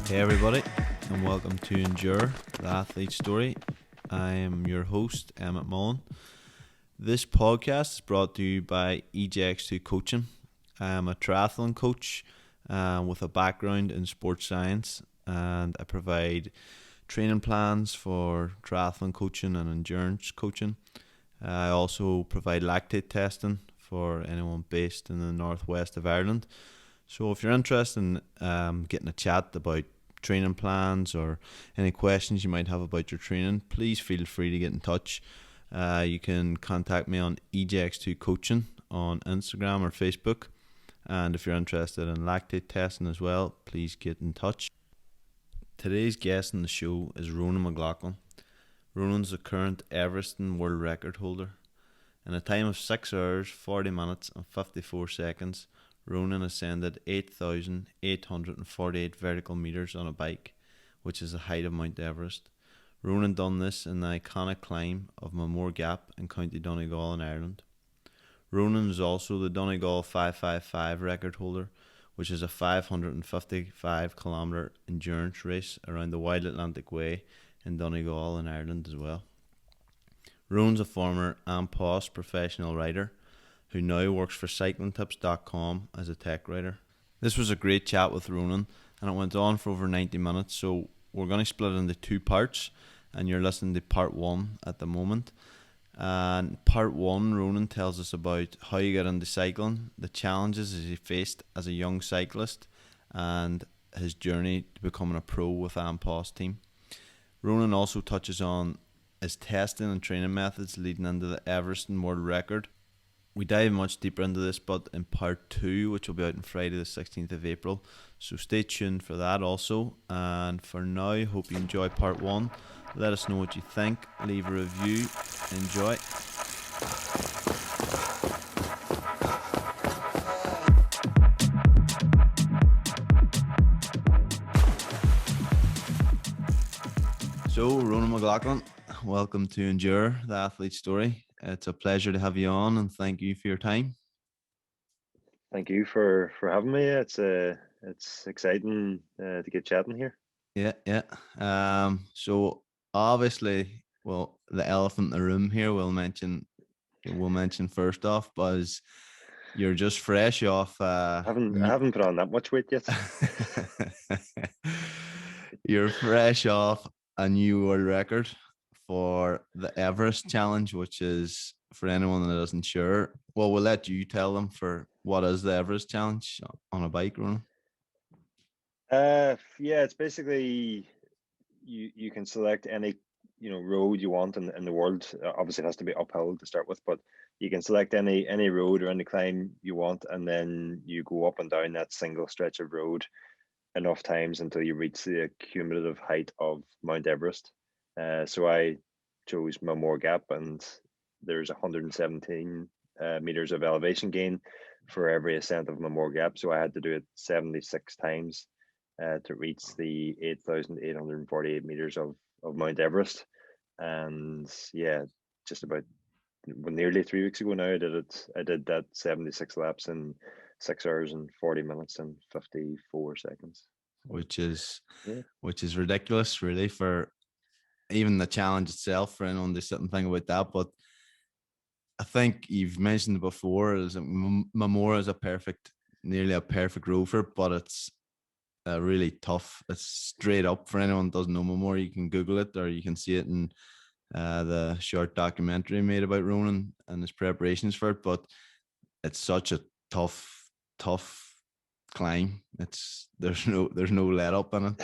Hey everybody, and welcome to Endure, the Athlete Story. I am your host, Malin. This podcast is brought to you by EJX2 Coaching. I am a triathlon coach with a background in sports science, and I provide training plans for triathlon coaching and endurance coaching. I also provide lactate testing for anyone based in the northwest of Ireland. So if you're interested in getting a chat about training plans or any questions you might have about your training, please feel free to get in touch. You can contact me on EJX2 Coaching on Instagram or Facebook. And if you're interested in lactate testing as well, please get in touch. Today's guest on the show is Ronan Mc Laughlin. Ronan's the current Everesting world record holder. In a time of 6 hours, 40 minutes and 54 seconds, Ronan ascended 8,848 vertical metres on a bike, which is the height of Mount Everest. Ronan done this in the iconic climb of Mamore Gap in County Donegal in Ireland. Ronan is also the Donegal 555 record holder, which is a 555 kilometre endurance race around the Wild Atlantic Way in Donegal in Ireland as well. Ronan's a former AMPOS professional rider who now works for cyclingtips.com as a tech writer. This was a great chat with Ronan, and it went on for over 90 minutes, so we're going to split it into two parts, and you're listening to part one at the moment. And part one, Ronan tells us about how he got into cycling, the challenges he faced as a young cyclist, and his journey to becoming a pro with AMPOS team. Ronan also touches on his testing and training methods leading into the Everesting world record. We dive much deeper into this, but in part two, which will be out on Friday the 16th of April. So stay tuned for that also. And for now, hope you enjoy part one. Let us know what you think. Leave a review. Enjoy. So, Ronan Mc Laughlin, welcome to Endure, the Athlete Story. It's a pleasure to have you on, and thank you for your time. Thank you for having me. It's exciting to get chatting here. Yeah. So obviously, well, the elephant in the room here we'll mention first off, Buzz. You're just fresh off. I haven't put on that much weight yet. You're fresh off a new world record for the Everest challenge, which is, for anyone that isn't sure, well, we'll let you tell them for what is the Everest challenge on a bike, Ronan. Yeah, it's basically you can select any road you want in the world. Obviously, it has to be uphill to start with, but you can select any road or any climb you want, and then you go up and down that single stretch of road enough times until you reach the cumulative height of Mount Everest. So I chose Mamore Gap, and there's 117 meters of elevation gain for every ascent of Mamore Gap. So I had to do it 76 times to reach the 8,848 meters of Mount Everest. And yeah, just about nearly 3 weeks ago now, I did that 76 laps in 6 hours and 40 minutes and 54 seconds. Which is ridiculous, really, for even the challenge itself, for anyone to sit and think about that. But I think you've mentioned before, is Mamore is nearly a perfect road for it, but it's really tough. It's straight up. For anyone who doesn't know Mamore, you can Google it, or you can see it in the short documentary made about Ronan and his preparations for it. But it's such a tough climb. There's no let up in it.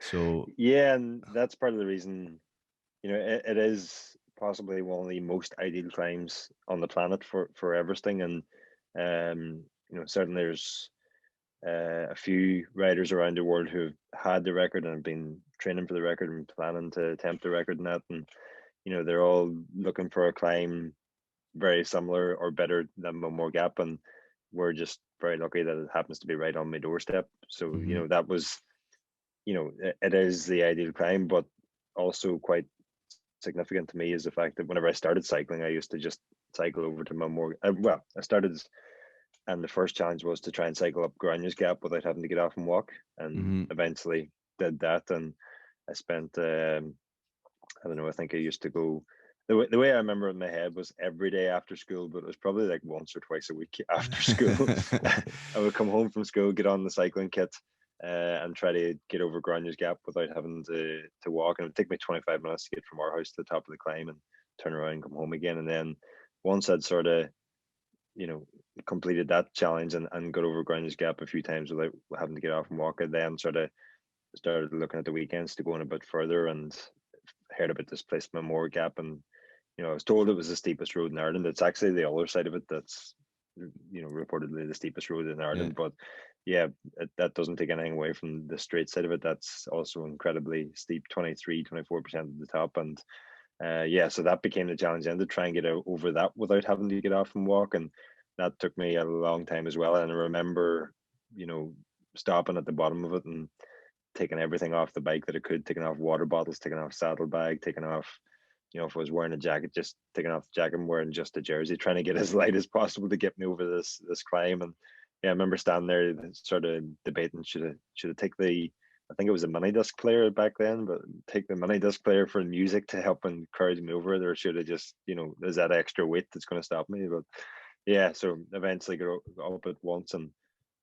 So yeah, and that's part of the reason, it is possibly one of the most ideal climbs on the planet for Everesting. And certainly there's a few riders around the world who've had the record and have been training for the record and planning to attempt the record and that. And they're all looking for a climb very similar or better than Mamore Gap, and we're just very lucky that it happens to be right on my doorstep. So that was, it is the ideal climb, but also quite significant to me is the fact that whenever I started cycling, I used to just cycle over to Mamore. I started And the first challenge was to try and cycle up Granya's Gap without having to get off and walk, and Mm-hmm. eventually did that. And I spent, I don't know, I think I used to go, the way I remember in my head was every day after school, but it was probably like once or twice a week after school. I would come home from school, get on the cycling kit, and try to get over Granya's Gap without having to walk. And it would take me 25 minutes to get from our house to the top of the climb and turn around and come home again. And then once I'd sort of, you know, completed that challenge and got over Granya's Gap a few times without having to get off and walk, I then sort of started looking at the weekends to go in a bit further, and heard about this place, Mamore Gap, and I was told it was the steepest road in Ireland. It's actually the other side of it that's reportedly the steepest road in Yeah. Ireland. But yeah, that doesn't take anything away from the straight side of it. That's also incredibly steep, 23-24% of the top. And yeah, so that became the challenge then, to try and get over that without having to get off and walk. And that took me a long time as well. And I remember, stopping at the bottom of it and taking everything off the bike that I could, taking off water bottles, taking off saddlebag, taking off, if I was wearing a jacket, just taking off the jacket and wearing just a jersey, trying to get as light as possible to get me over this climb. And yeah, I remember standing there sort of debating, should I take I think it was a mini disc player back then, but take the mini disc player for music to help encourage me over it, or should I just, is that extra weight that's going to stop me? But yeah, so eventually got up at once, and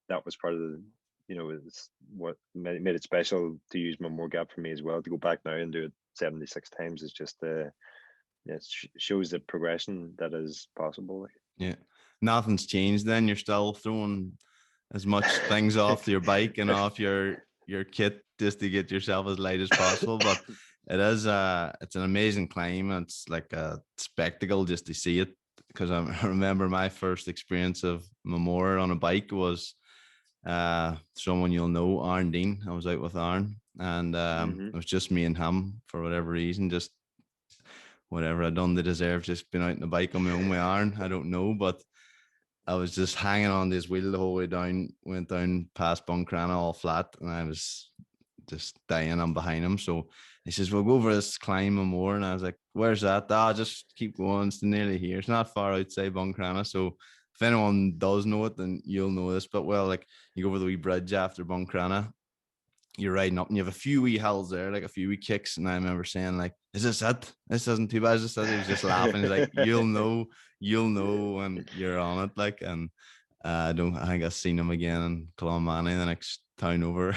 that was part of the, it's what made it special to use Mamore Gap for me as well. To go back now and do it 76 times is just it shows the progression that is possible. Yeah, nothing's changed then. You're still throwing as much things off your bike and off your kit just to get yourself as light as possible. But it's an amazing climb. It's like a spectacle just to see it, because I remember my first experience of Mamore on a bike was someone you'll know, Aaron Dean. I was out with Aaron, and it was just me and him for whatever reason, just whatever I'd done to deserve just being out on the bike on my own with Aaron. I don't know, but I was just hanging on this wheel the whole way down, went down past Buncrana all flat, and I was just dying. I'm behind him. So he says, we'll go over this climb and more. And I was like, where's that? Just keep going. It's nearly here. It's not far outside Buncrana. So if anyone does know it, then you'll know this. But well, like, you go over the wee bridge after Buncrana, you're riding up and you have a few wee hills there, like a few wee kicks. And I remember saying, like, is this it? This isn't too bad. He was just laughing. He's like, you'll know when you're on it. Like, and I think I've seen him again in Clonmany, the next town over,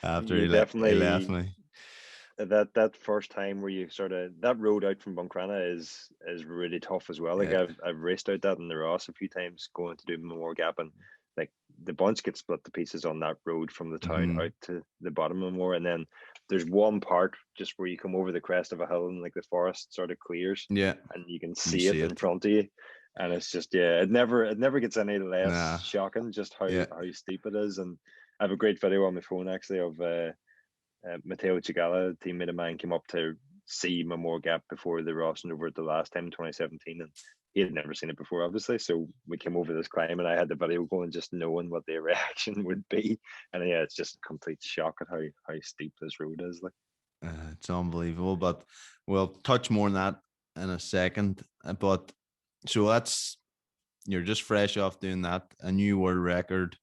after You he left definitely, me. that first time where you sort of, that road out from Buncrana is really tough as well. Like Yeah. I've raced out that in the Ross a few times going to do Mamore Gap, and like the bunch gets split to pieces on that road from the town out to the bottom of Mamore, and then there's one part just where you come over the crest of a hill and like the forest sort of clears, Yeah. and you can You see it see in it. front of you, and it's just, yeah, it never gets any less Nah. shocking just how Yeah. steep it is. And I have a great video on my phone actually of Matteo Chigala, a teammate of mine, came up to see Mamore Gap before the Rossing over it the last time in 2017, and he had never seen it before, obviously. So we came over this climb, and I had the video going, just knowing what the reaction would be. And yeah, it's just a complete shock at how steep this road is. Like, It's unbelievable. But we'll touch more on that in a second. But so you're just fresh off doing that, a new world record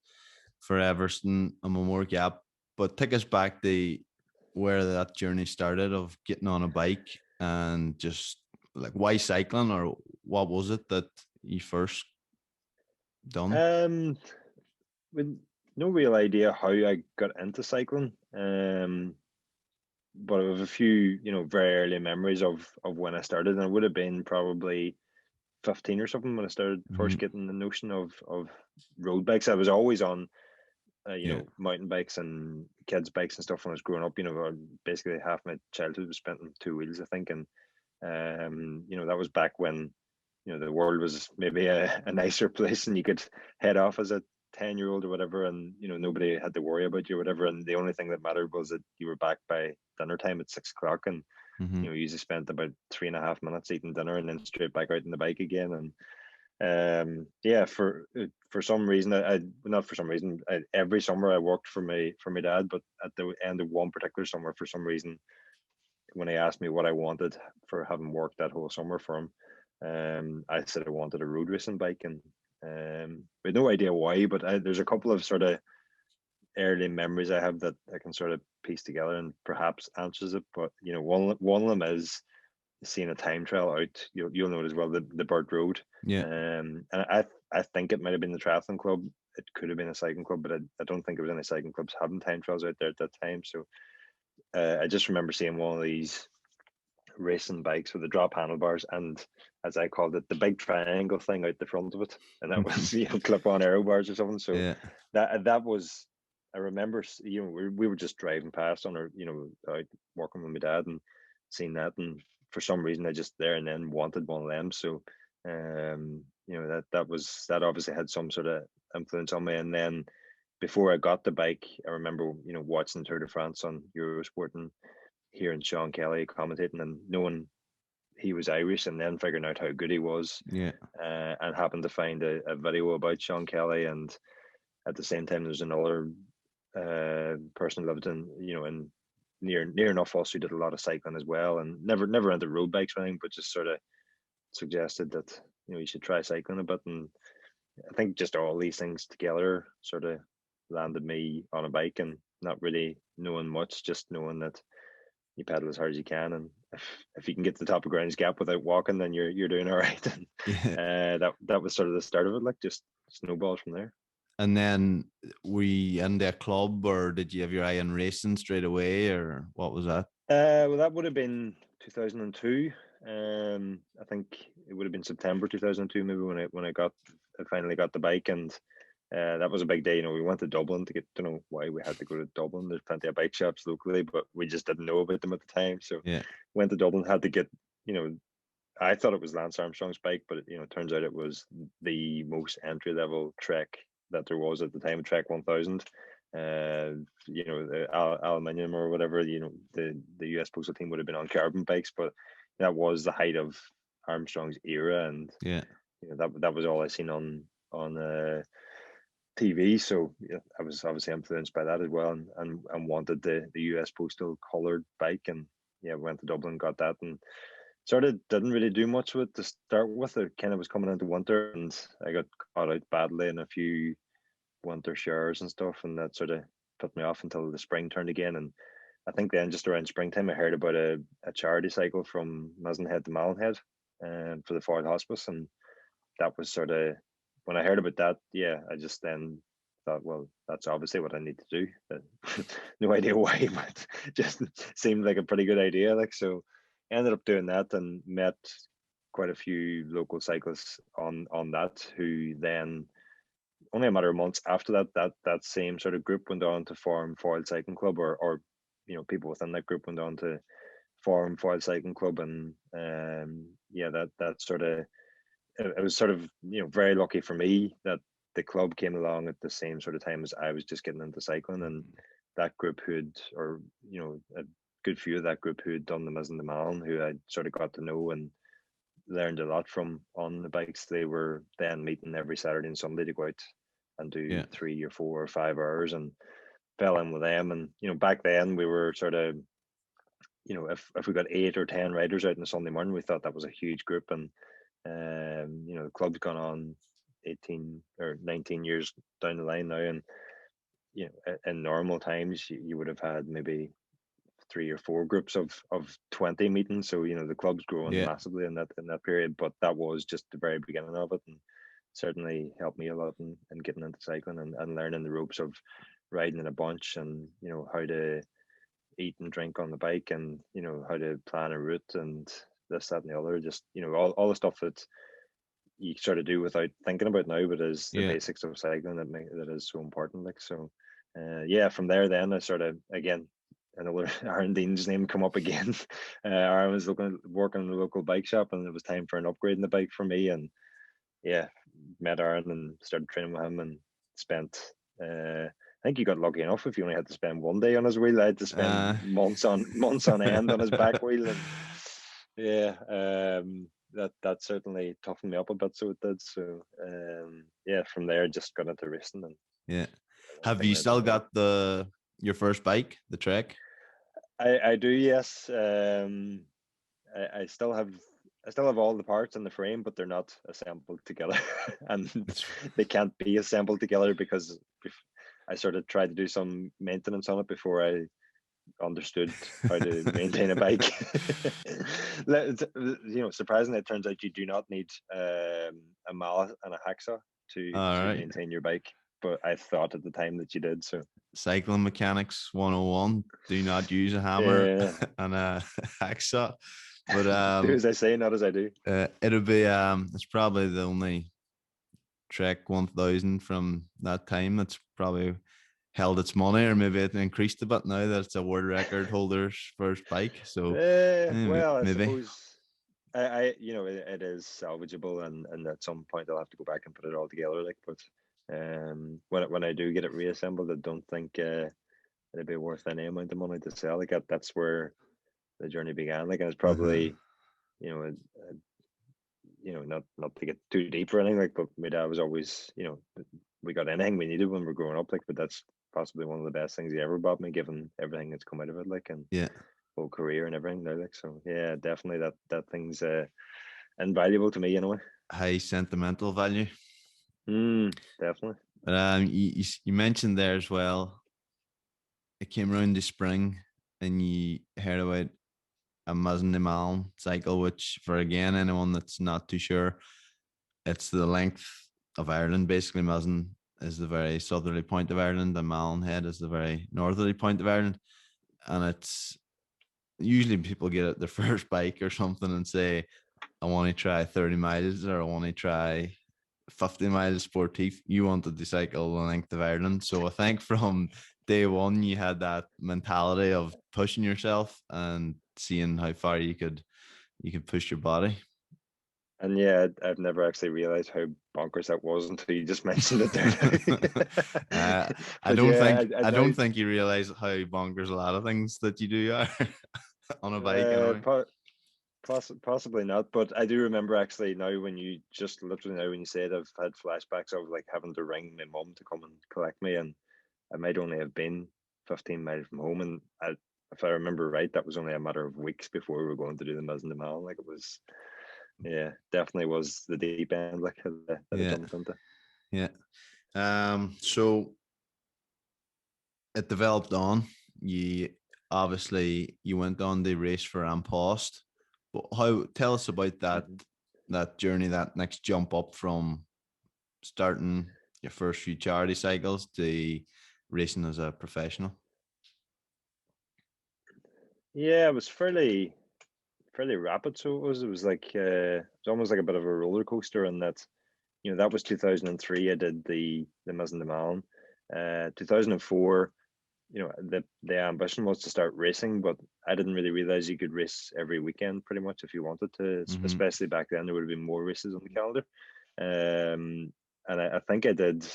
for Everesting and Mamore Gap. But take us back to where that journey started of getting on a bike, and just like, why cycling, or what was it that you first done? with no real idea how I got into cycling. But I have a few, very early memories of when I started, and it would have been probably 15 or something when I started first getting the notion of road bikes. I was always on, mountain bikes and kids bikes and stuff when I was growing up. Basically half my childhood was spent on two wheels, I think. And that was back when the world was maybe a nicer place, and you could head off as a 10-year-old or whatever, and nobody had to worry about you or whatever, and the only thing that mattered was that you were back by dinner time at 6 o'clock, and you usually spent about 3.5 minutes eating dinner and then straight back out on the bike again. And yeah, for some reason, not for some reason, every summer I worked for my dad, but at the end of one particular summer, for some reason, when he asked me what I wanted for having worked that whole summer for him, I said I wanted a road racing bike. And We had no idea why, but there's a couple of sort of early memories I have that I can sort of piece together and perhaps answers it. But one of them is seeing a time trial out. You'll know it as well, the Bird Road. Yeah. And I think it might have been the triathlon club. It could have been a cycling club, but I don't think it was any cycling clubs having time trials out there at that time. So I just remember seeing one of these racing bikes with the drop handlebars and, as I called it, the big triangle thing out the front of it, and that was clip-on aero bars or something. So Yeah. that was, I remember, we were just driving past on our, out working with my dad and seeing that, and for some reason I just there and then wanted one of them. So that obviously had some sort of influence on me. And then before I got the bike, I remember watching the Tour de France on Eurosport and hearing Sean Kelly commentating and knowing he was Irish, and then figuring out how good he was. Yeah. And happened to find a video about Sean Kelly, and at the same time there's another person who lived in in near enough us who did a lot of cycling as well, and never into road bikes or anything, but just sort of suggested that you should try cycling a bit. And I think just all these things together sort of landed me on a bike, and not really knowing much, just knowing that you pedal as hard as you can, and if you can get to the top of Grounds Gap without walking, then you're doing all right. And Yeah. that was sort of the start of it, like just snowballs from there. And then were you in a club, or did you have your eye on racing straight away, or what was that? Well, that would have been 2002. I think it would have been September 2002, maybe when I finally got the bike, and that was a big day. We went to Dublin to get. Don't know why we had to go to Dublin. There's plenty of bike shops locally, but we just didn't know about them at the time. So Yeah. went to Dublin, had to get. I thought it was Lance Armstrong's bike, but it turns out it was the most entry level Trek that there was at the time, Trek 1000. The aluminium or whatever. The US Postal Team would have been on carbon bikes, but that was the height of Armstrong's era, and Yeah. that was all I seen on TV. So I was obviously influenced by that as well, and wanted the US Postal colored bike, and went to Dublin, got that, and sort of didn't really do much with it to start with. It kind of was coming into winter, and I got caught out badly in a few winter showers and stuff, and that sort of put me off until the spring turned again. And I think then just around springtime I heard about a charity cycle from Mizen Head to Malin Head for the Foyle Hospice, and that was sort of when I heard about that. I just then thought, well, that's obviously what I need to do. No idea why, but just seemed like a pretty good idea. So I ended up doing that and met quite a few local cyclists on that, who then only a matter of months after that same sort of group went on to form Foyle Cycling Club, or people within that group went on to form Foyle Cycling Club. And that sort of, it was sort of very lucky for me that the club came along at the same sort of time as I was just getting into cycling, and that group a good few of that group who had done the Mizen to Malin, who I sort of got to know and learned a lot from on the bikes. They were then meeting every Saturday and Sunday to go out and do 3 or 4 or 5 hours, and fell in with them. And back then we were sort of, if we got 8 or 10 riders out on a Sunday morning, we thought that was a huge group. And the club's gone on 18 or 19 years down the line now, and in normal times you would have had maybe 3 or 4 groups of 20 meetings. So the club's grown massively in that period, but that was just the very beginning of it, and certainly helped me a lot in getting into cycling and learning the ropes of riding in a bunch, and how to eat and drink on the bike, and how to plan a route, and this, that, and the other. Just all the stuff that you sort of do without thinking about now, but is the basics of cycling that is so important. So from there then I sort of, again, another Aaron Dean's name come up again. Aaron was working in the local bike shop, and it was time for an upgrade in the bike for me. And met Aaron and started training with him, and spent I think he got lucky enough if he only had to spend 1 day on his wheel. I had to spend months on end on his back wheel. And that certainly toughened me up a bit, so it did. So from there just got into racing. And have you still got your first bike, the Trek? I do, yes. I still have I still have all the parts in the frame, but they're not assembled together, and It's they can't be assembled together because I sort of tried to do some maintenance on it before I understood how to maintain a bike. Surprisingly, it turns out you do not need a mallet and a hacksaw all to right. maintain your bike, but I thought at the time that you did. So Cycling mechanics 101. Do not use a hammer yeah, and a hacksaw. But do as I say, not as I do. it'll be it's probably the only Trek 1000 from that time that's probably held its money, or maybe it increased a bit now that it's a world record holder's first bike. So Well, I maybe. suppose it is salvageable, and at some point I'll have to go back and put it all together. Like, but when I do get it reassembled, I don't think it'd be worth any amount of money to sell. Like that's where the journey began. Like, and it's Uh-huh. probably not to get too deep or anything. Like, but my dad was always we got anything we needed when we were growing up. Like, but that's possibly one of the best things he ever bought me, given everything that's come out of it. Like, and Yeah. whole career and everything now. Like, so yeah, definitely that thing's invaluable to me anyway. High sentimental value. Definitely. But you mentioned there as well, it came around the spring and you heard about a Mizen Malin cycle, which for again anyone that's not too sure, it's the length of Ireland. Basically, Mizen is the very southerly point of Ireland, and Malin Head is the very northerly point of Ireland. And it's usually people get at their first bike or something and say, I want to try 30 miles or I want to try 50 miles sportive. You wanted to cycle the length of Ireland. So I think from day one, you had that mentality of pushing yourself and seeing how far you could push your body. And yeah, I've never actually realized how bonkers that was until you just mentioned it there. uh, I But don't yeah, think I I don't now think you realize how bonkers a lot of things that you do are on a bike uh, anyway. possibly not, but I do remember actually now when you just literally now when you said I've had flashbacks of like having to ring my mum to come and collect me, and I might only have been 15 miles from home, and if I remember right, that was only a matter of weeks before we were going to do the Mizen de Mal. Like, it was, yeah, definitely was the deep end like that I Yeah, jumped into. yeah. So it developed on. You obviously you went on the race for Ampost, but how? Tell us about that Mhm. that journey, that next jump up from starting your first few charity cycles to racing as a professional. Yeah, it was fairly rapid. So it was like it was almost like a bit of a roller coaster, and that was 2003. I did the Mizen de Malin. 2004. The ambition was to start racing, but I didn't really realize you could race every weekend pretty much if you wanted to. Mm-hmm. Especially back then, there would have been more races on the calendar. Um, and I think I did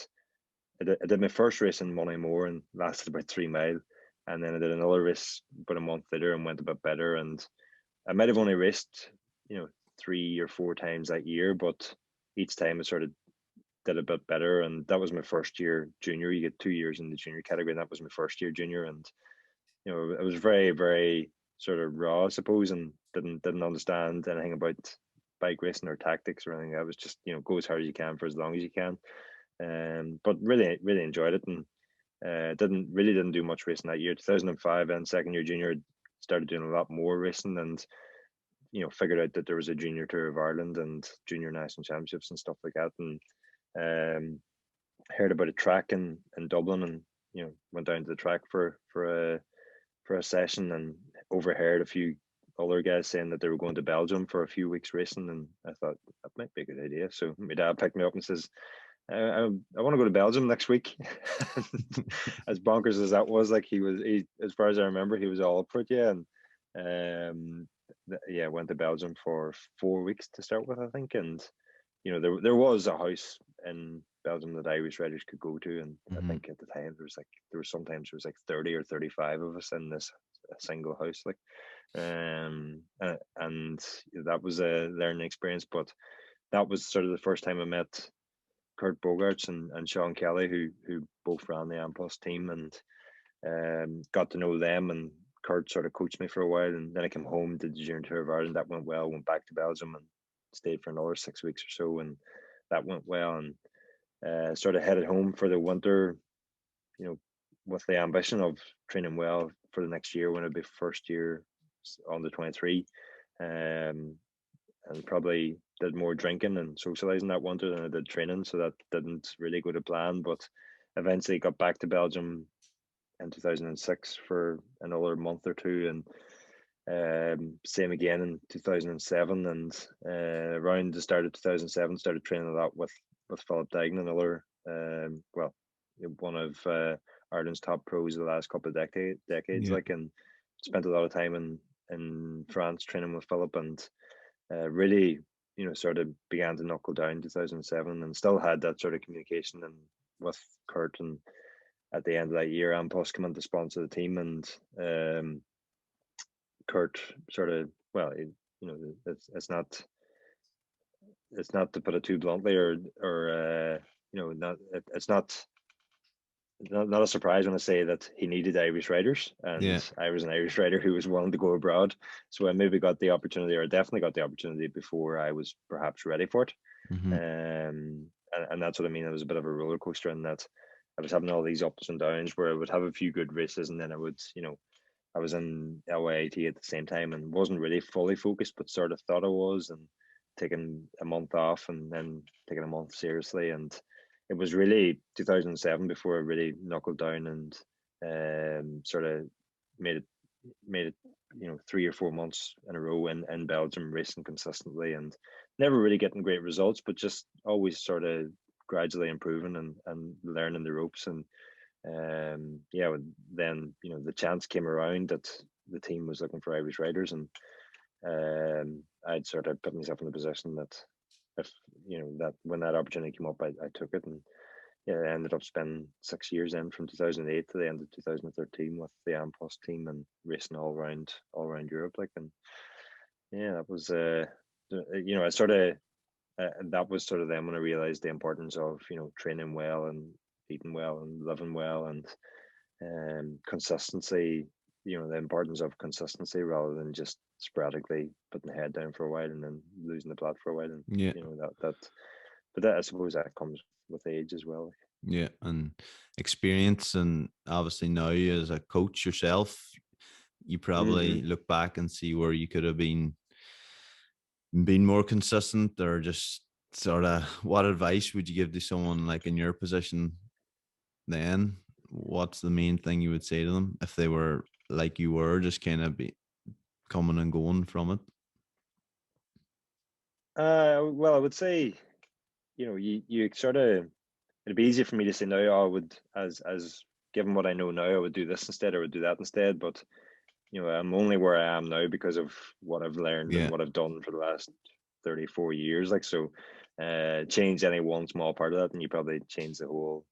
my first race in Moneymore and lasted about 3 mile, and then I did another race about a month later and went a bit better. And I might have only raced, 3 or 4 times that year, but each time I sort of did a bit better. And that was my first year junior. You get 2 years in the junior category, and that was my first year junior. And it was very, very sort of raw, I suppose, and didn't understand anything about bike racing or tactics or anything. I was just go as hard as you can for as long as you can. But really, really enjoyed it, and didn't do much racing that year. 2005 and second year junior, started doing a lot more racing, and figured out that there was a junior tour of Ireland and junior national championships and stuff like that, and um, heard about a track in Dublin, and went down to the track for a session, and overheard a few other guys saying that they were going to Belgium for a few weeks racing, and I thought that might be a good idea. So my dad picked me up and says, I want to go to Belgium next week. As bonkers as that was, like as far as I remember, he was all up for it. Yeah, and yeah, went to Belgium for 4 weeks to start with, I think, and there was a house in Belgium that Irish riders could go to, and I Mm-hmm. think at the time there was like 30 or 35 of us in this a single house, like, and that was a learning experience. But that was sort of the first time I met Kurt Bogarts and Sean Kelly, who both ran the Ampost team, and got to know them and Kurt sort of coached me for a while, and then I came home, did the junior tour of Ireland. That went well. Went back to Belgium and stayed for another 6 weeks or so, and that went well. And sort of headed home for the winter, with the ambition of training well for the next year when it'd be first year under 23. And probably did more drinking and socializing that winter than I did training, so that didn't really go to plan. But eventually got back to Belgium in 2006 for another month or two, and same again in 2007. And around the start of 2007, started training a lot with Philip Degnan, another one of Ireland's top pros of the last couple of decades. Yeah. And spent a lot of time in France training with Philip, and really, sort of began to knuckle down in 2007, and still had that sort of communication and with Kurt. And at the end of that year, Ampos came in to sponsor the team, and Kurt sort of, it's not to put it too bluntly, it's not a surprise when I say that he needed Irish riders, Yeah. and I was an Irish rider who was willing to go abroad. So I maybe got the opportunity, or definitely got the opportunity, before I was perhaps ready for it. Mm-hmm. And that's what I mean. It was a bit of a roller coaster in that I was having all these ups and downs where I would have a few good races, and then I would, I was in LYIT at the same time and wasn't really fully focused, but sort of thought I was, and taking a month off and then taking a month seriously. And it was really 2007 before I really knuckled down and sort of made it 3 or 4 months in a row in Belgium, racing consistently and never really getting great results, but just always sort of gradually improving and learning the ropes. And then the chance came around that the team was looking for Irish riders, and I'd sort of put myself in the position that if that when that opportunity came up, I took it. And I ended up spending 6 years in, from 2008 to the end of 2013, with the Ampos team and racing all around Europe. And that was I sort of that was sort of then when I realized the importance of training well and eating well and living well, and consistency. The importance of consistency rather than just sporadically putting the head down for a while and then losing the plot for a while. And Yeah. but I suppose that comes with age as well. Yeah, and experience, and obviously now as a coach yourself, you probably look back and see where you could have been more consistent, or just sort of what advice would you give to someone like in your position then? What's the main thing you would say to them if they were like you were, just kind of be coming and going from it? Well, I would say, you sort of, it'd be easier for me to say now, I would, as given what I know now, I would do this instead, or I would do that instead. But I'm only where I am now because of what I've learned and what I've done for the last 34 years. So change any one small part of that, and you probably change the whole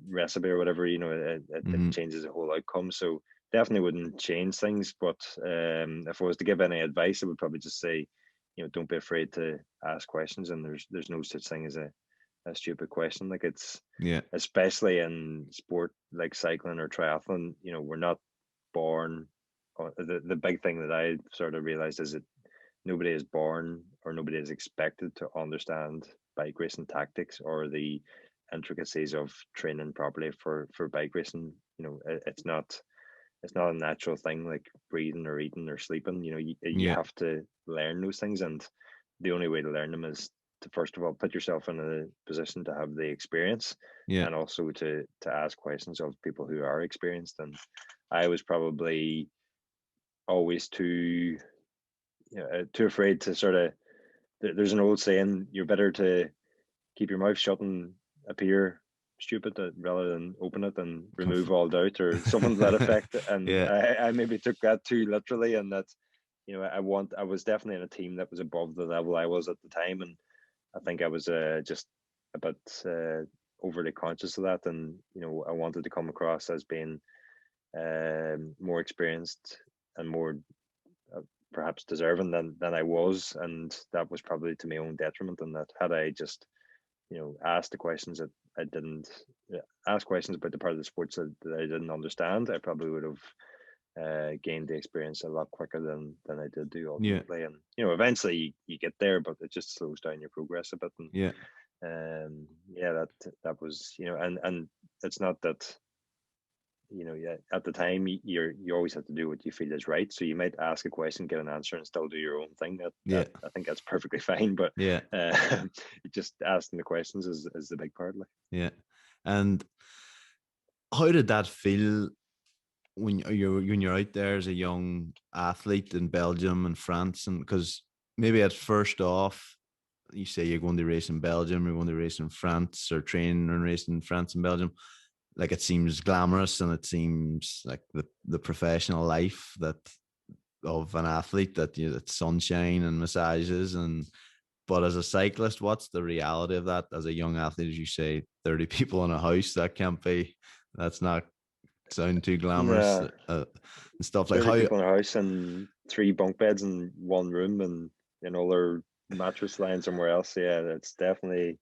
recipe or whatever. It changes the whole outcome. So definitely wouldn't change things. But if I was to give any advice, I would probably just say, don't be afraid to ask questions, and there's no such thing as a stupid question. It's especially in sport like cycling or triathlon, we're not born. The big thing that I sort of realized is that nobody is born, or nobody is expected to understand bike racing tactics or the intricacies of training properly for bike racing. It's not a natural thing like breathing or eating or sleeping. You have to learn those things, and the only way to learn them is to, first of all, put yourself in a position to have the experience, and also to ask questions of people who are experienced. And I was probably always too afraid to sort of. There's an old saying: you're better to keep your mouth shut and appear stupid rather than open it and remove all doubt, or something to that effect. And I maybe took that too literally, and that I was definitely in a team that was above the level I was at the time, and I think I was just a bit overly conscious of that. And I wanted to come across as being more experienced and more perhaps deserving than I was, and that was probably to my own detriment. And that had I just asked the questions that I didn't ask questions about the part of the sports that I didn't understand, I probably would have gained the experience a lot quicker than I did do Yeah. ultimately. And eventually you get there, but it just slows down your progress a bit. And Yeah. yeah, that was and it's not that yeah, at the time you always have to do what you feel is right. So you might ask a question, get an answer, and still do your own thing. Yeah. That I think that's perfectly fine. But Yeah. just asking the questions is the big part. Like, Yeah. And how did that feel when you're out there as a young athlete in Belgium and France? And because maybe at first off, you say you're going to race in Belgium, you're going to race in France, or train and race in France and Belgium. Like, it seems glamorous and it seems like the professional life that of an athlete, that it's sunshine and massages. And but as a cyclist, what's the reality of that? As a young athlete, as you say, 30 people in a house, that's not sound too glamorous, nah, and stuff like 30 how. people in a house and 3 bunk beds in one room, and their mattress lying somewhere else. Yeah, it's definitely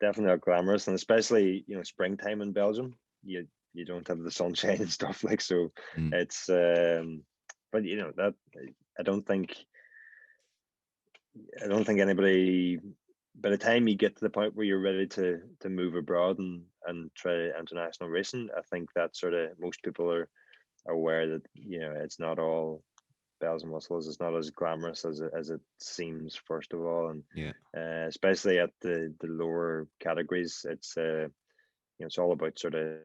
not glamorous, and especially springtime in Belgium. You don't have the sunshine and stuff like so. Mm, It's but that I don't think I don't think anybody, by the time you get to the point where you're ready to move abroad and try international racing, I think that sort of most people are aware that it's not all bells and whistles. It's not as glamorous as it seems, first of all, and yeah. especially at the lower categories, it's all about sort of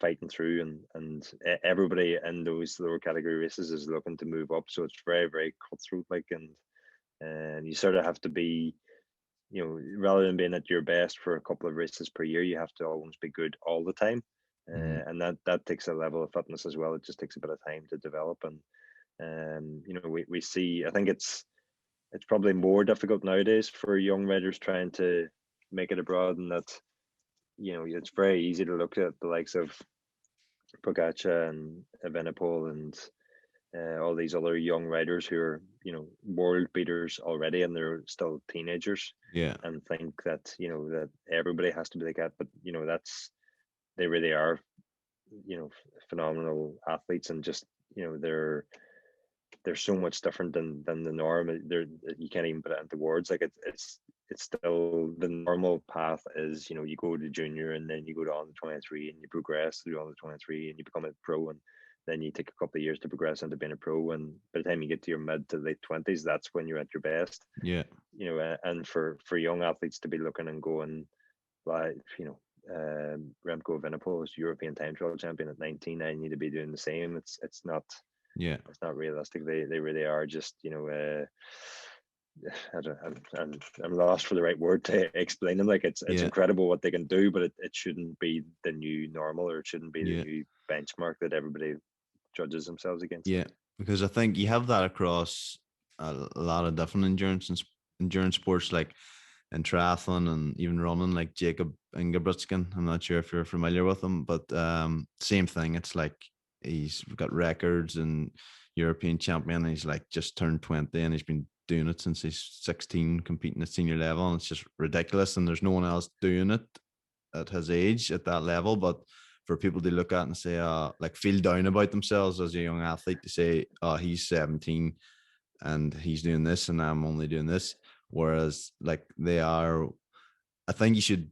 fighting through, and everybody in those lower category races is looking to move up, so it's very, very cutthroat, like, and you sort of have to be, rather than being at your best for a couple of races per year, you have to almost be good all the time. Mm, And that takes a level of fitness as well. It just takes a bit of time to develop. And we see, I think it's probably more difficult nowadays for young riders trying to make it abroad, and that it's very easy to look at the likes of Pogacar and Evenepoel and all these other young riders who are world beaters already, and they're still teenagers, yeah. and think that that everybody has to be like that. But they really are phenomenal athletes, and just they're so much different than the norm. They're You can't even put it into words. Like, it's still the normal path is you go to junior, and then you go to on the 23, and you progress through on the 23, and you become a pro, and then you take a couple of years to progress into being a pro, and by the time you get to your mid to late 20s, that's when you're at your best. Yeah. And for young athletes to be looking and going, like, Remco Evenepoel is European time trial champion at 19. I need to be doing the same. Yeah. It's not realistic. They really are just I don't, I'm lost for the right word to explain them. Like, it's Yeah. incredible what they can do, but it shouldn't be the new normal, or it shouldn't be the Yeah. new benchmark that everybody judges themselves against. Yeah. Because I think you have that across a lot of different endurance sports, like in triathlon and even running, like Jacob Ingebrigtsen. I'm not sure if you're familiar with him, but same thing. It's like he's got records and European champion. And he's like just turned 20, and he's been doing it since he's 16, competing at senior level. And it's just ridiculous. And there's no one else doing it at his age at that level. But for people to look at and say, like, feel down about themselves as a young athlete, to say, oh, he's 17 and he's doing this and I'm only doing this. Whereas, like, I think you should,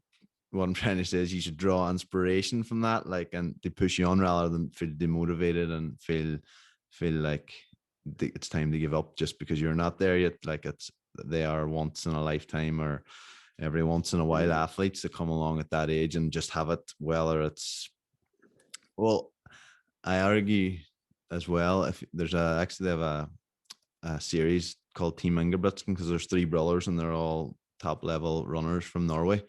what I'm trying to say is you should draw inspiration from that, like, and they push you on rather than feel demotivated and feel like it's time to give up just because you're not there yet. Like, they are once in a lifetime or every once in a while Mm. athletes that come along at that age and just have it, whether it's, well, I argue as well, if there's actually they have a series called Team Ingebrigtsen, because there's three brothers and they're all top level runners from Norway,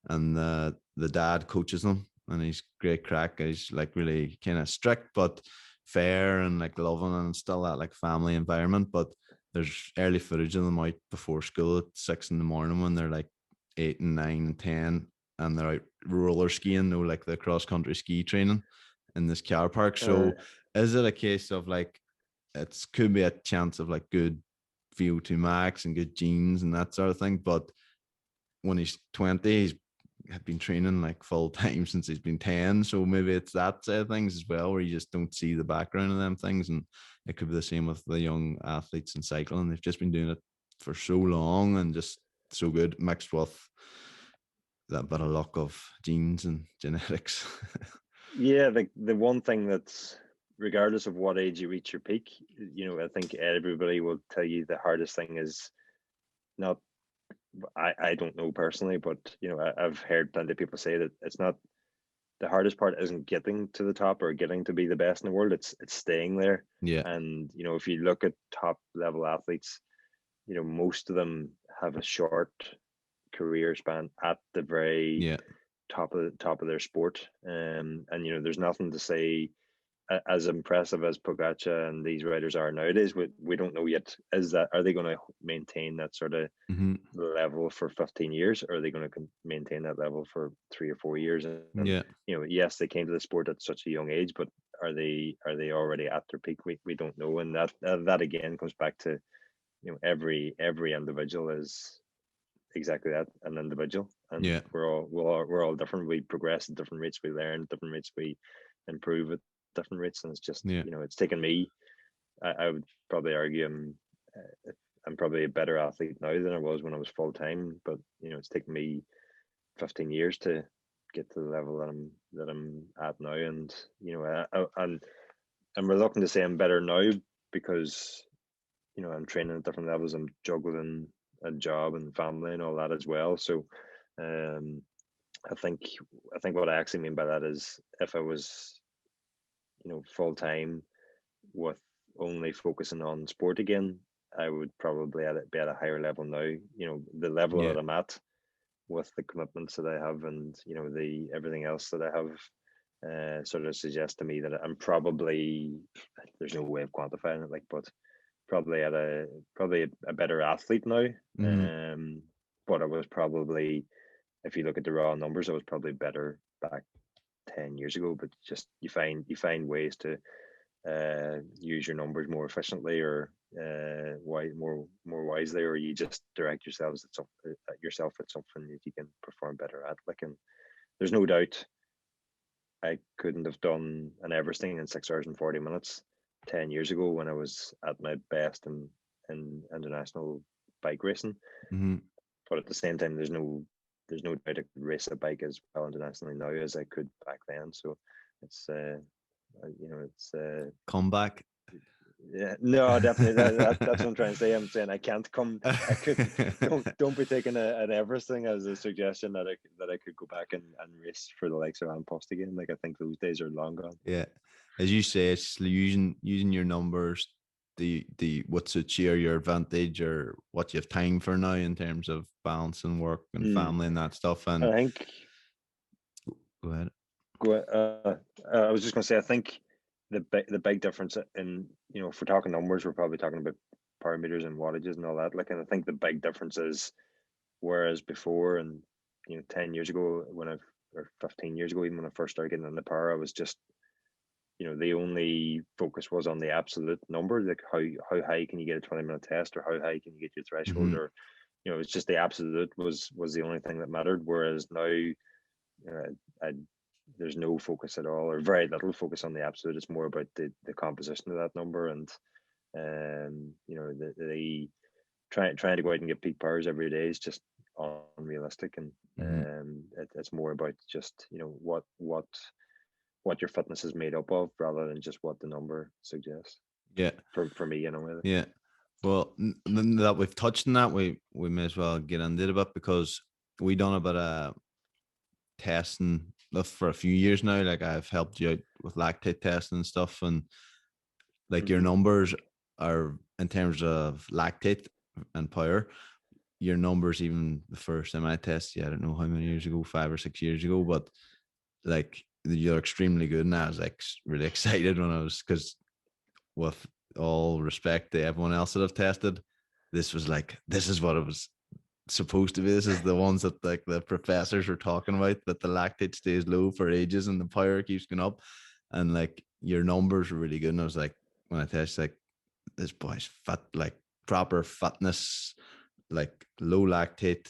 and the dad coaches them, and he's great crack. He's like really kind of strict but fair and like loving, and still that like family environment. But there's early footage of them out before school at 6 in the morning when they're like 8 and 9 and 10, and they're out roller skiing, no, like the cross country ski training in this car park. Uh, So is it a case of like, it's could be a chance of like good VO2 max and good genes and that sort of thing, but when he's 20, he's had been training like full time since he's been 10. So maybe it's that side of things as well, where you just don't see the background of them things. And it could be the same with the young athletes in cycling. They've just been doing it for so long and just so good, mixed with that bit of luck of genes and genetics. Yeah, the one thing that's, regardless of what age you reach your peak, I think everybody will tell you the hardest thing is not. I don't know personally, but I've heard plenty of people say that it's not, the hardest part isn't getting to the top or getting to be the best in the world. It's staying there. Yeah. And if you look at top level athletes, most of them have a short career span at the very Yeah. top of their sport. And there's nothing to say, as impressive as Pogacar and these riders are nowadays, we don't know yet. Are they going to maintain that sort of Mm-hmm. level for 15 years, or are they going to maintain that level for 3 or 4 years? And Yeah. yes, they came to the sport at such a young age, but are they already at their peak? We don't know. And that again comes back to every individual is exactly that, an individual, and Yeah. we're all different. We progress at different rates, we learn at different rates, we improve at different rates. And it's just, Yeah. it's taken me, I would probably argue I'm probably a better athlete now than I was when I was full time, but it's taken me 15 years to get to the level that I'm at now. And I'm reluctant to say I'm better now, because I'm training at different levels. I'm juggling a job and family and all that as well. So um, I think what I actually mean by that is, if I was full time with only focusing on sport again, I would probably be at a higher level now. The level Yeah. that I'm at, with the commitments that I have, and the everything else that I have, sort of suggests to me that I'm probably, there's no way of quantifying it, like, but probably a better athlete now. Mm-hmm. Um, but I was probably, if you look at the raw numbers, I was probably better back 10 years ago. But just you find ways to use your numbers more efficiently, or more wisely, or you just direct yourselves at yourself at something that you can perform better at. Like, and there's no doubt I couldn't have done an Everesting in 6 hours and 40 minutes 10 years ago, when I was at my best in international bike racing. Mm-hmm. But at the same time, there's no doubt I could race a bike as well internationally now as I could back then. So it's it's Comeback. yeah, no, definitely, that's what I'm trying to say. I'm saying I can't come. I could don't be taking an Everesting as a suggestion that I could go back and race for the likes of Post again. Like, I think those days are long gone. Yeah, as you say, it's using your numbers, the what suits you, or your advantage, or what you have time for now in terms of balancing work and Mm. family and that stuff. I And think go ahead. I was just going to say, I think the big difference in, if we're talking numbers, we're probably talking about power meters and wattages and all that. Like, and I think the big difference is, whereas before, and 10 years ago, or 15 years ago, even when I first started getting in the power, I was just, the only focus was on the absolute number, like how high can you get a 20-minute test, or how high can you get your threshold, Mm-hmm. or it's just the absolute was the only thing that mattered. Whereas now, I there's no focus at all, or very little focus on the absolute. It's more about the composition of that number. And the trying to go out and get peak powers every day is just unrealistic. And Mm-hmm. it's more about just what your fitness is made up of, rather than just what the number suggests. Yeah, For me, anyway. yeah. Well, that we've touched on that, we may as well get into it a bit, because we done a bit of testing for a few years now. Like, I've helped you out with lactate testing and stuff, and like your Mm-hmm. numbers are, in terms of lactate and power, your numbers, even the first time I tested you, I don't know how many years ago, 5 or 6 years ago, but like, you're extremely good. And I was like really excited when because, with all respect to everyone else that I've tested, this is what it was supposed to be. This is the ones that, like, the professors were talking about, that the lactate stays low for ages and the power keeps going up. And like, your numbers were really good. And I was like, when I tested, like, this boy's fit, like proper fitness, like low lactate,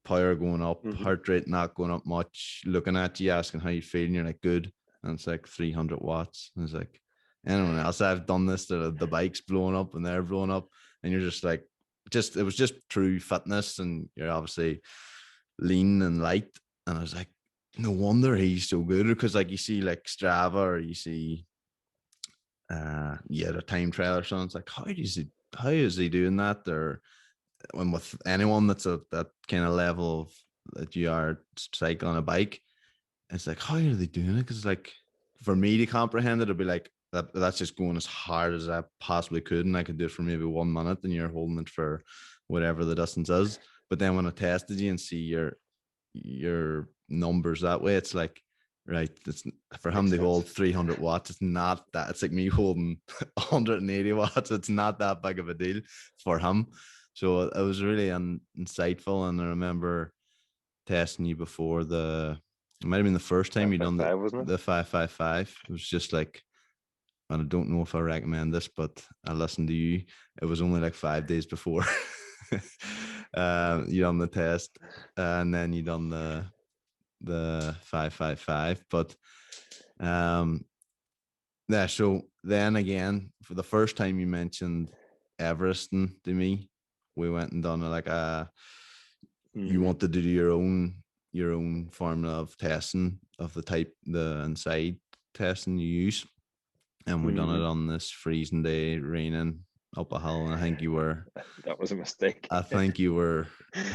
power going up, Mm-hmm. heart rate not going up much, looking at you, asking how you feel, and you're like, good. And it's like 300 watts. And it's like, anyone else I've done this, the bike's blowing up and they're blowing up. And you're just like, it was just true fitness. And you're obviously lean and light. And I was like, no wonder he's so good. Because like you see like Strava or you see, the time trial or something. It's like, how is he doing that? Or when with anyone that's at that kind of level of that you are cycling a bike, it's like, how are they doing it? Because like for me to comprehend it, it'd be like that's just going as hard as I possibly could, and I could do it for maybe 1 minute, and you're holding it for whatever the distance is. But then when I tested you and see your numbers that way, it's like, right, it's for him Makes to hold sense. 300 watts. It's not that. It's like me holding 180 watts. It's not that big of a deal for him. So it was really insightful, and I remember testing you before it might have been the first time you done 555, wasn't the 555. It was just like, and I don't know if I recommend this, but I listened to you. It was only like 5 days before you done the test, and then you done the 555. But yeah, so then again, for the first time you mentioned Everesting to me, we went and done like it? you Mm-hmm. wanted to do your own formula of testing of the inside testing you use, and we done Mm-hmm. it on this freezing day, raining up a hill, and That was a mistake. I think you were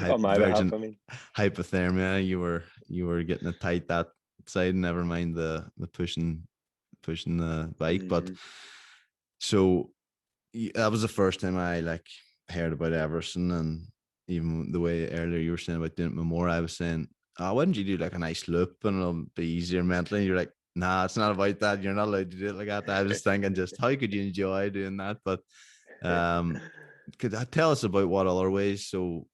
On my behalf, virgin I mean. hypothermia. You were getting it tight that side. Never mind the pushing the bike, but Mm-hmm. so that was the first time I like heard about Everesting, and even the way earlier you were saying about doing it more, I was saying, oh, why don't you do like a nice loop and it'll be easier mentally? You're like, nah, it's not about that. You're not allowed to do it like that. I was thinking, just how could you enjoy doing that? But could I tell us about what other ways? So,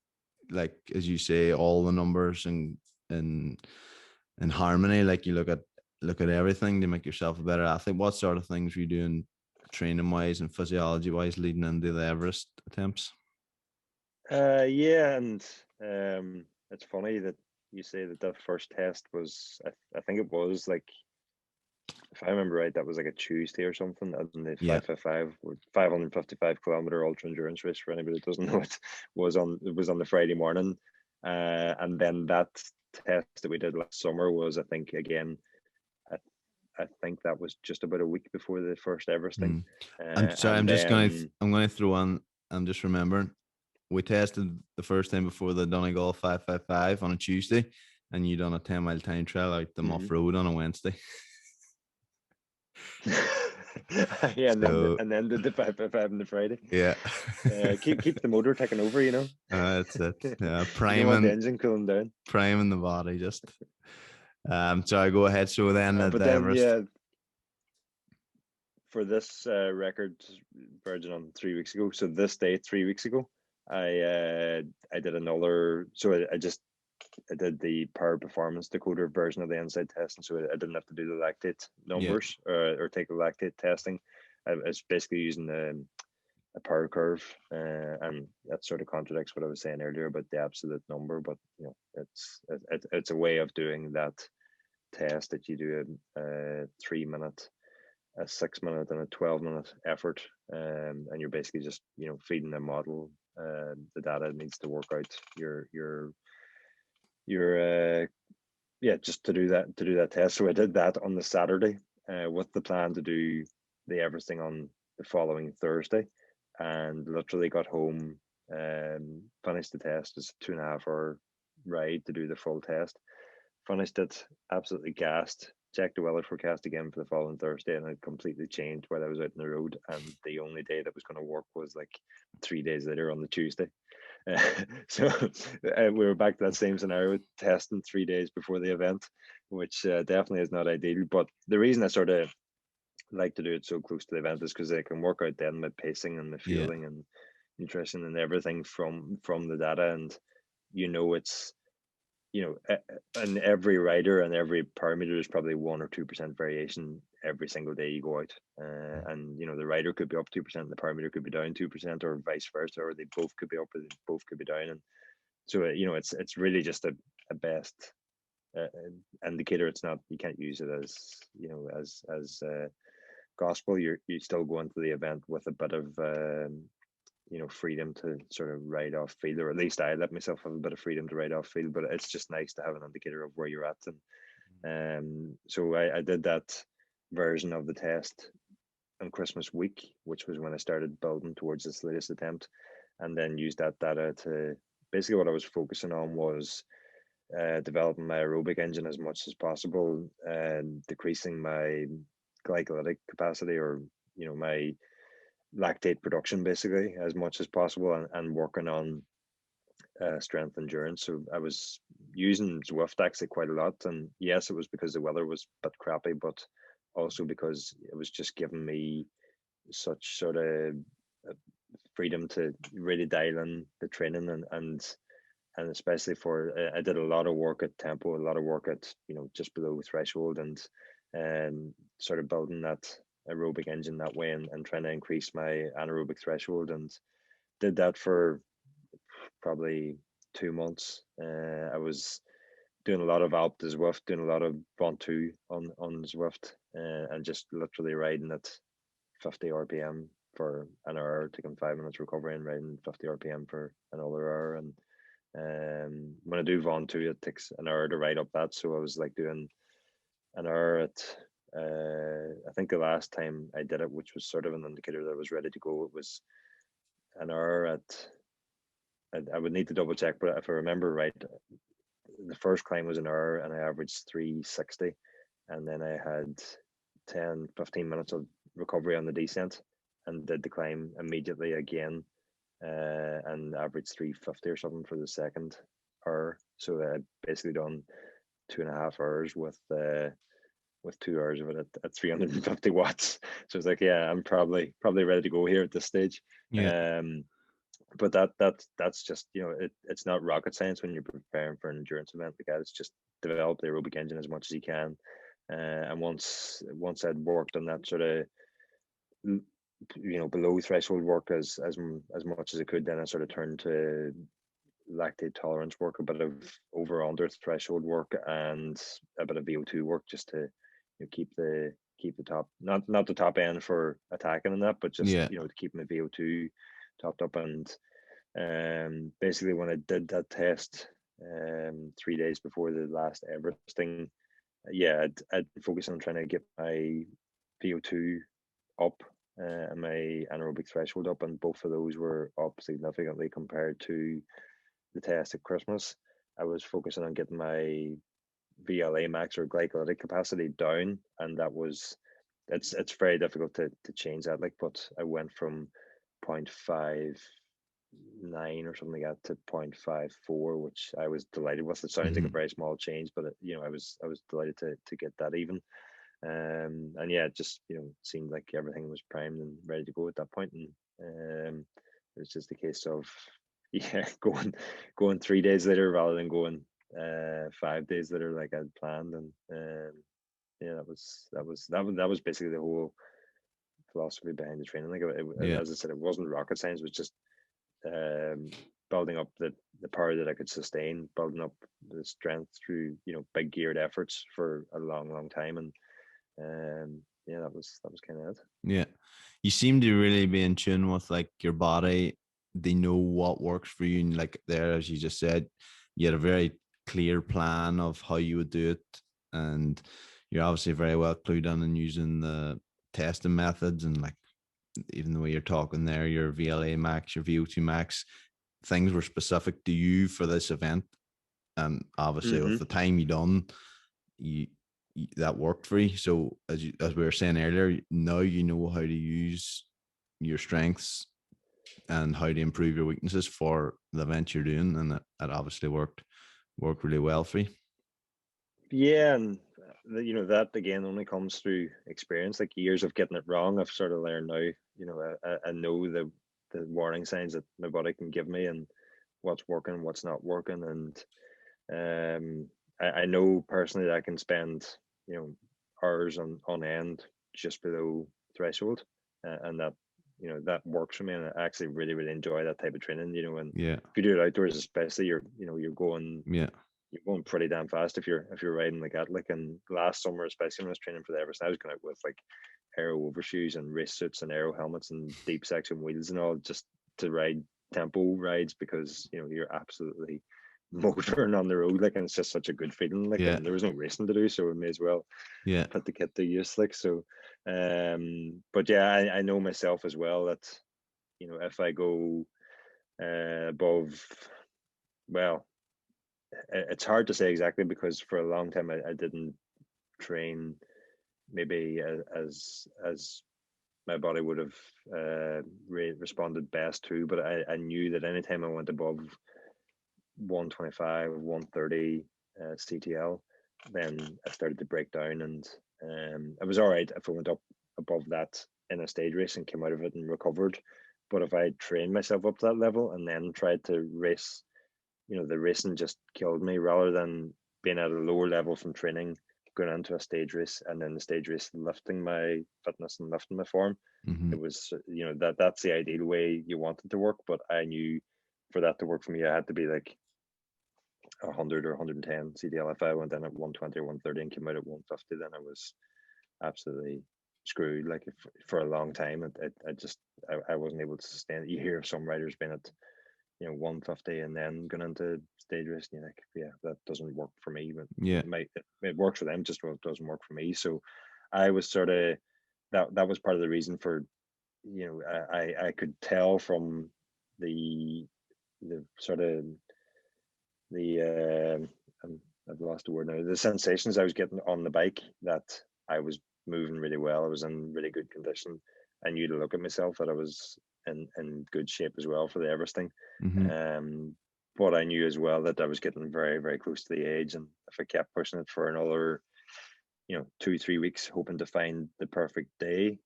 like as you say, all the numbers and in harmony. Like you look at everything to make yourself a better athlete. What sort of things were you doing training wise and physiology wise leading into the Everest attempts? Yeah, and it's funny that you say that that first test was. I think it was like, if I remember right, that was like a Tuesday or something, and the Yeah. 555 or 555 kilometer ultra endurance race, for anybody that doesn't know it, was on the Friday morning, and then that test that we did last summer was, I think, again, I, I think that was just about a week before the first Everesting, Mm. I'm sorry. and then I'm going to throw on. I'm just remembering we tested the first time before the Donegal 555 on a Tuesday, and you done a 10 mile time trial out the Muff mhm. Road on a Wednesday. Yeah, So and then did the 555 on the Friday. yeah, Keep the motor ticking over, you know. that's it. You don't want the Priming engine cooling down. priming the body. Just sorry. Go ahead. So then at But the then, Everest. yeah, for this record, Virgin on 3 weeks ago. So this day, 3 weeks ago, I did another. So I did the power performance decoder version of the inside testing. So I didn't have to do the lactate Yeah. numbers or take the lactate testing. I was basically using a power curve, and that sort of contradicts what I was saying earlier about the absolute number. But it's a way of doing that test that you do a 3 minute, a 6 minute, and a 12 minute effort, and you're basically just feeding the model the data it needs to work out your yeah, just to do that test. So I did that on the Saturday, with the plan to do the everything on the following Thursday, and literally got home, finished the test. It's a 2.5 hour ride to do the full test. Finished it, absolutely gassed. Checked the weather forecast again for the following Thursday, and it completely changed while I was out on the road. And the only day that was going to work was like 3 days later on the Tuesday. So we were back to that same scenario, testing 3 days before the event, which definitely is not ideal. But the reason I sort of like to do it so close to the event is because I can work out then my pacing and the Yeah. fueling and nutrition and everything from the data, and it's and every rider and every parameter is probably 1 or 2% variation every single day you go out, and the rider could be up 2%, the parameter could be down 2%, or vice versa, or they both could be up or they both could be down. And So it's really just a best indicator. It's not, you can't use it as gospel. You still go into the event with a bit of freedom to sort of ride off field, or at least I let myself have a bit of freedom to ride off field. But it's just nice to have an indicator of where you're at. And so I did that version of the test on Christmas week, which was when I started building towards this latest attempt, and then used that data to, basically what I was focusing on was developing my aerobic engine as much as possible, and decreasing my glycolytic capacity, or my lactate production, basically, as much as possible, and working on strength endurance. So I was using Zwift actually quite a lot, and yes, it was because the weather was a bit crappy, but also because it was just giving me such sort of freedom to really dial in the training, and especially for, I did a lot of work at tempo, a lot of work at just below threshold, and sort of building that aerobic engine that way, and trying to increase my anaerobic threshold, and did that for probably 2 months. I was doing a lot of Alp to Zwift, doing a lot of Ventoux on Zwift, and just literally riding at 50 RPM for an hour, taking 5 minutes recovery and riding 50 RPM for another hour. And when I do Ventoux, it takes an hour to ride up that. So I was like doing an hour at, I think the last time I did it, which was sort of an indicator that I was ready to go, it was an hour at, I would need to double check, but if I remember right, the first climb was an hour and I averaged 360. And then I had 10, 15 minutes of recovery on the descent, and did the climb immediately again, and averaged 350 or something for the second hour. So I basically done 2.5 hours with 2 hours of it at 350 watts. So it's like, yeah, I'm probably ready to go here at this stage. Yeah. But that's just, it's not rocket science when you're preparing for an endurance event like that. It's just develop the aerobic engine as much as you can. And once I'd worked on that sort of below threshold work as much as I could, then I sort of turned to lactate tolerance work, a bit of over under threshold work, and a bit of VO2 work, just to keep the top, not the top end for attacking and that, but just Yeah. to keep my VO2 topped up. And basically when I did that test 3 days before the last Everesting, yeah, I'd focus on trying to get my VO2 up, and my anaerobic threshold up, and both of those were up significantly compared to the test at Christmas. I was focusing on getting my VLA max, or glycolytic capacity, down, and that was, it's very difficult to change that. Like, but I went from 0.59 or something like that to 0.54, which I was delighted with. It sounds like a very small change, but I was delighted to get that even. And yeah, it just seemed like everything was primed and ready to go at that point. And it was just a case of going 3 days later rather than going 5 days later like I'd planned. And yeah, that was basically the whole philosophy behind the training. Like, Yeah. as I said, it wasn't rocket science. It was just building up the power that I could sustain, building up the strength through big geared efforts for a long time. And yeah, that was kind of it. Yeah. You seem to really be in tune with like your body. They know what works for you. And like there, as you just said, you had a very clear plan of how you would do it. And you're obviously very well clued in and using the testing methods, and like even the way you're talking there, your VLA max, your VO2 max, things were specific to you for this event. And obviously with the time you done, you that worked for you. So as we were saying earlier, now you know how to use your strengths and how to improve your weaknesses for the event you're doing, and that obviously worked really well for you. Yeah, and that again only comes through experience, like years of getting it wrong. I've sort of learned now. I know the warning signs that my body can give me, and what's working, what's not working. And I know personally that I can spend hours on end just below threshold, and that that works for me, and I actually really, really enjoy that type of training. And Yeah. if you do it outdoors, especially, you're going Yeah. pretty damn fast if you're riding like that. Like, and last summer, especially when I was training for the Everest, I was going out with like aero overshoes and race suits and aero helmets and deep section wheels and all, just to ride tempo rides, because you're absolutely motoring on the road, like, and it's just such a good feeling, like. Yeah. And there was no racing to do, so we may as well Yeah. put the kit to use, like. So but yeah, I know myself as well that if I go above, well, it's hard to say exactly, because for a long time I didn't train maybe as my body would have responded best to, but I knew that anytime I went above 125, 130 CTL, then I started to break down, and it was all right if I went up above that in a stage race and came out of it and recovered. But if I trained myself up to that level and then tried to race, the racing just killed me, rather than being at a lower level from training, going into a stage race, and then the stage race lifting my fitness and lifting my form. Mm-hmm. It was, that's the ideal way you want it to work. But I knew for that to work for me, I had to be like 100 or 110 CDL. If I went in at 120 or 130 and came out at 150, then I was absolutely screwed. Like, for a long time, I wasn't able to sustain it. You hear of some riders being at 150 and then going into stage race, and you're like, yeah, that doesn't work for me. But Yeah. it works for them, just well, it doesn't work for me. So I was sort of, that was part of the reason for, I could tell from the sort of the I've lost the word now, the sensations I was getting on the bike, that I was moving really well. I was in really good condition. I knew to look at myself that I was in good shape as well for the Everesting. Mm-hmm. But I knew as well that I was getting very, very close to the age, and if I kept pushing it for another 2-3 weeks, hoping to find the perfect day,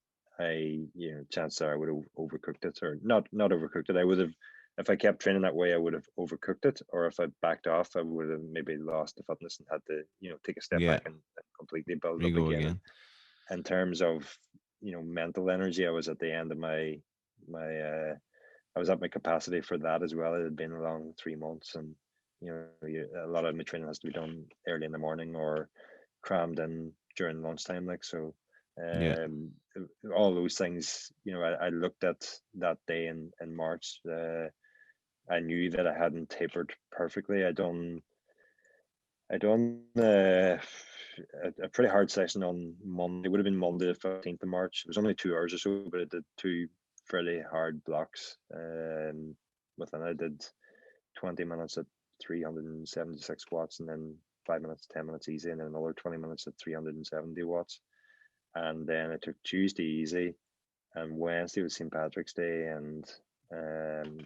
chances are I would have overcooked it, or not overcooked it. I would have, if I kept training that way, I would have overcooked it. Or if I backed off, I would have maybe lost the fitness and had to, take a step Yeah. back and completely build You up go again. again. In terms of, mental energy, I was at the end of my I was at my capacity for that as well. It had been a long 3 months, and a lot of my training has to be done early in the morning or crammed in during lunchtime, like. So Yeah. all those things, I looked at that day in March. I knew that I hadn't tapered perfectly. I done a pretty hard session on Monday. It would have been Monday the 15th of March. It was only 2 hours or so, but I did two fairly hard blocks. Within, I did 20 minutes at 376 watts, and then 5 minutes, 10 minutes easy, and then another 20 minutes at 370 watts. And then I took Tuesday easy, and Wednesday was St. Patrick's Day, and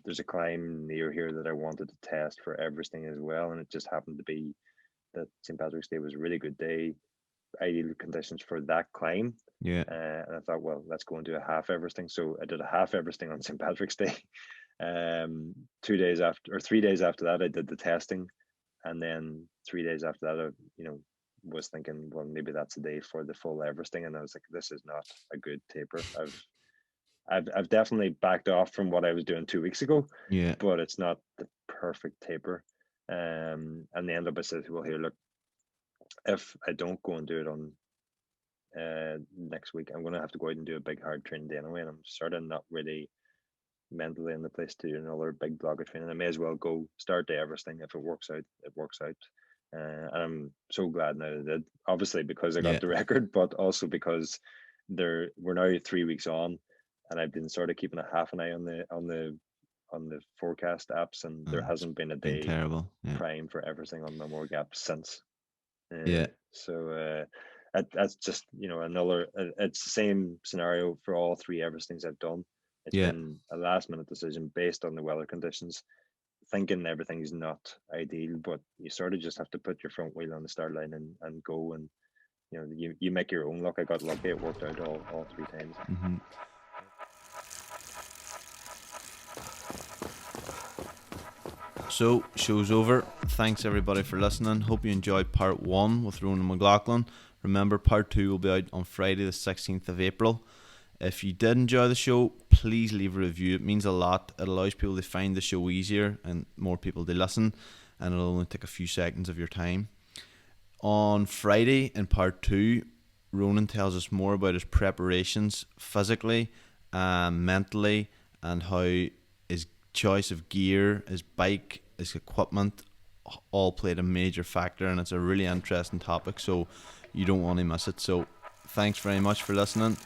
there's a climb near here that I wanted to test for Everesting as well, and it just happened to be that St. Patrick's Day was a really good day, ideal conditions for that climb. Yeah. And I thought, well, let's go and do a half Everesting. So I did a half Everesting on St. Patrick's Day. 3 days after, or 3 days after that, I did the testing, and then 3 days after that, I was thinking, well, maybe that's the day for the full Everesting, and I was like, this is not a good taper. I've definitely backed off from what I was doing 2 weeks ago, Yeah. but it's not the perfect taper. And the end up, I said, well, here, look, if I don't go and do it on next week, I'm going to have to go out and do a big hard training day anyway, and I'm sort of not really mentally in the place to do another big block of training. I may as well go start the Everesting. If it works out, it works out. And I'm so glad now that I did. Obviously because I got the record, but also because we're now 3 weeks on, and I've been sort of keeping a half an eye on the forecast apps, and there hasn't been a day terrible. Yeah. prime for everything on Mamore Gap since. Yeah. So that's just another. It's the same scenario for all three Everestings I've done. It's been a last minute decision based on the weather conditions, thinking everything's not ideal, but you sort of just have to put your front wheel on the start line and go, and you make your own luck. I got lucky; it worked out all three times. Mm-hmm. So, show's over. Thanks everybody for listening. Hope you enjoyed part 1 with Ronan Mc Laughlin. Remember, part 2 will be out on Friday the 16th of April. If you did enjoy the show, please leave a review. It means a lot. It allows people to find the show easier and more people to listen, and it'll only take a few seconds of your time. On Friday, in part 2, Ronan tells us more about his preparations physically and mentally, and how his choice of gear, his bike, his equipment all played a major factor, and it's a really interesting topic, so you don't want to miss it. So thanks very much for listening.